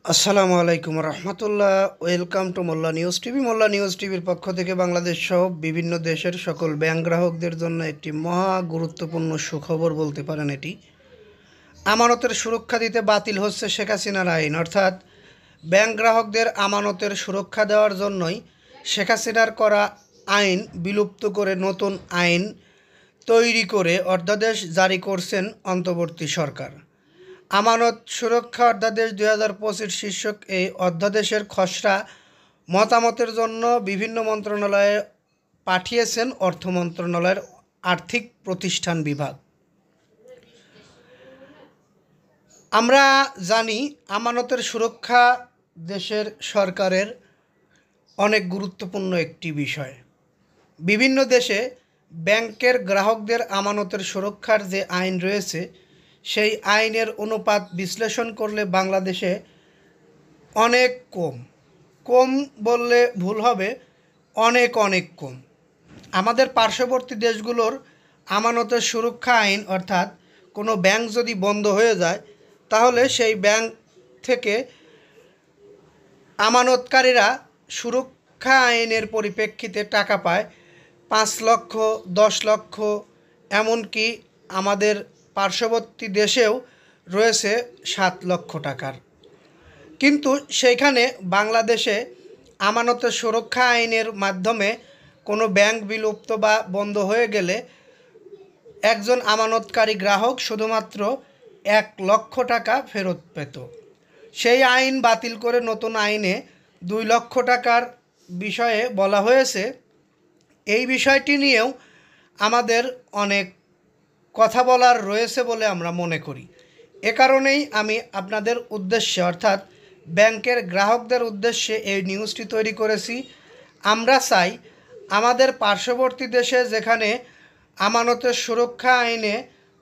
আসসালামু আলাইকুম রহমতুল্লাহ। Welcome to Molla news TV. Molla news টিভির পক্ষ থেকে বাংলাদেশ সহ বিভিন্ন দেশের সকল ব্যাংক গ্রাহকদের জন্য একটি মহা গুরুত্বপূর্ণ সুখবর বলতে পারেন। এটি আমানতের সুরক্ষা দিতে বাতিল হচ্ছে শেখ হাসিনার আইন, অর্থাৎ ব্যাংক গ্রাহকদের আমানতের সুরক্ষা দেওয়ার জন্যই শেখ হাসিনার করা আইন বিলুপ্ত করে নতুন আইন তৈরি করে অধ্যাদেশ জারি করছেন অন্তর্বর্তী সরকার। আমানত সুরক্ষা অধ্যাদেশ 2025 শীর্ষক এই অধ্যাদেশের খসড়া মতামতের জন্য বিভিন্ন মন্ত্রণালয়ে পাঠিয়েছেন অর্থ মন্ত্রণালয়ের আর্থিক প্রতিষ্ঠান বিভাগ। আমরা জানি আমানতের সুরক্ষা দেশের সরকারের অনেক গুরুত্বপূর্ণ একটি বিষয়। বিভিন্ন দেশে ব্যাংকের গ্রাহকদের আমানতের সুরক্ষার যে আইন রয়েছে সেই আইনের অনুপাত বিশ্লেষণ করলে বাংলাদেশে অনেক কম বললে ভুল হবে, অনেক কম। আমাদের পার্শ্ববর্তী দেশগুলোর আমানতের সুরক্ষা আইন, অর্থাৎ কোনো ব্যাংক যদি বন্ধ হয়ে যায় তাহলে সেই ব্যাংক থেকে আমানতকারীরা সুরক্ষা আইনের পরিপ্রেক্ষিতে টাকা পায় 5 লক্ষ, 10 লক্ষ, এমনকি আমাদের পার্শ্ববর্তী দেশেও রয়েছে 7 লক্ষ টাকার। কিন্তু সেইখানে বাংলাদেশে আমানতের সুরক্ষা আইনের মাধ্যমে কোনো ব্যাংক বিলুপ্ত বা বন্ধ হয়ে গেলে একজন আমানতকারী গ্রাহক শুধুমাত্র 1 লক্ষ টাকা ফেরত পেত। সেই আইন বাতিল করে নতুন আইনে 2 লক্ষ টাকার বিষয়ে বলা হয়েছে। এই বিষয়টি নিয়েও আমাদের অনেক কথা বলার রয়েছে বলে আমরা মনে করি। এ কারণেই আমি আপনাদের উদ্দেশ্যে, অর্থাৎ ব্যাংকের গ্রাহকদের উদ্দেশ্যে এই নিউজটি তৈরি করেছি। আমরা চাই আমাদের পার্শ্ববর্তী দেশে যেখানে আমানতের সুরক্ষা আইনে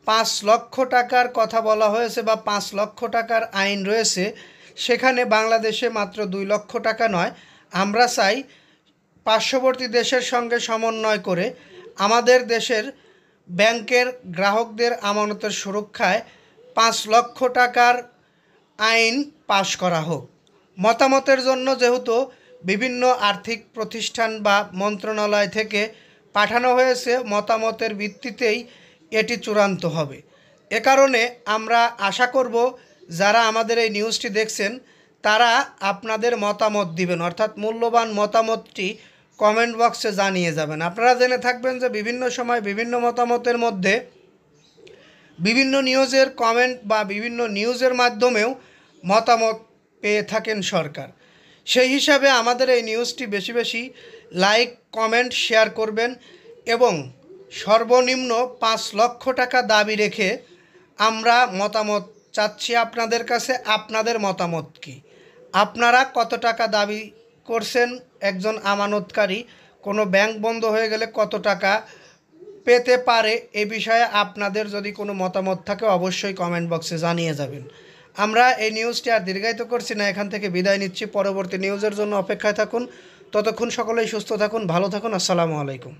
5 লক্ষ টাকার কথা বলা হয়েছে বা 5 লক্ষ টাকার আইন রয়েছে, সেখানে বাংলাদেশে মাত্র 2 লক্ষ টাকা নয়, আমরা চাই পার্শ্ববর্তী দেশের সঙ্গে সমন্বয় করে আমাদের দেশের ব্যাংকের গ্রাহকদের আমানতের সুরক্ষায় 5 লক্ষ টাকার আইন পাশ করা হোক। মতামতের জন্য যেহেতু বিভিন্ন আর্থিক প্রতিষ্ঠান বা মন্ত্রণালয় থেকে পাঠানো হয়েছে, মতামতের ভিত্তিতেই এটি চূড়ান্ত হবে। এ কারণে আমরা আশা করব যারা আমাদের এই নিউজটি দেখছেন তারা আপনাদের মতামত দিবেন, অর্থাৎ মূল্যবান মতামতটি কমেন্ট বক্সে জানিয়ে যাবেন। আপনারা জেনে থাকবেন যে বিভিন্ন সময় বিভিন্ন মতামতের মধ্যে বিভিন্ন নিউজের কমেন্ট বা বিভিন্ন নিউজের মাধ্যমেও মতামত পেয়ে থাকেন সরকার। সেই হিসাবে আমাদের এই নিউজটি বেশি বেশি লাইক, কমেন্ট, শেয়ার করবেন এবং সর্বনিম্ন 5 লক্ষ টাকা দাবি রেখে আমরা মতামত চাচ্ছি আপনাদের কাছে। আপনাদের মতামত কি? আপনারা কত টাকা দাবি করছেন? একজন আমানতকারী কোনো ব্যাংক বন্ধ হয়ে গেলে কত টাকা পেতে পারে? এ বিষয়ে আপনাদের যদি কোনো মতামত থাকে অবশ্যই কমেন্ট বক্সে জানিয়ে যাবেন। আমরা এই নিউজটি আর দীর্ঘায়িত করছি না, এখান থেকে বিদায় নিচ্ছি। পরবর্তী নিউজের জন্য অপেক্ষায় থাকুন। ততক্ষণ সকলেই সুস্থ থাকুন, ভালো থাকুন। আসসালামু আলাইকুম।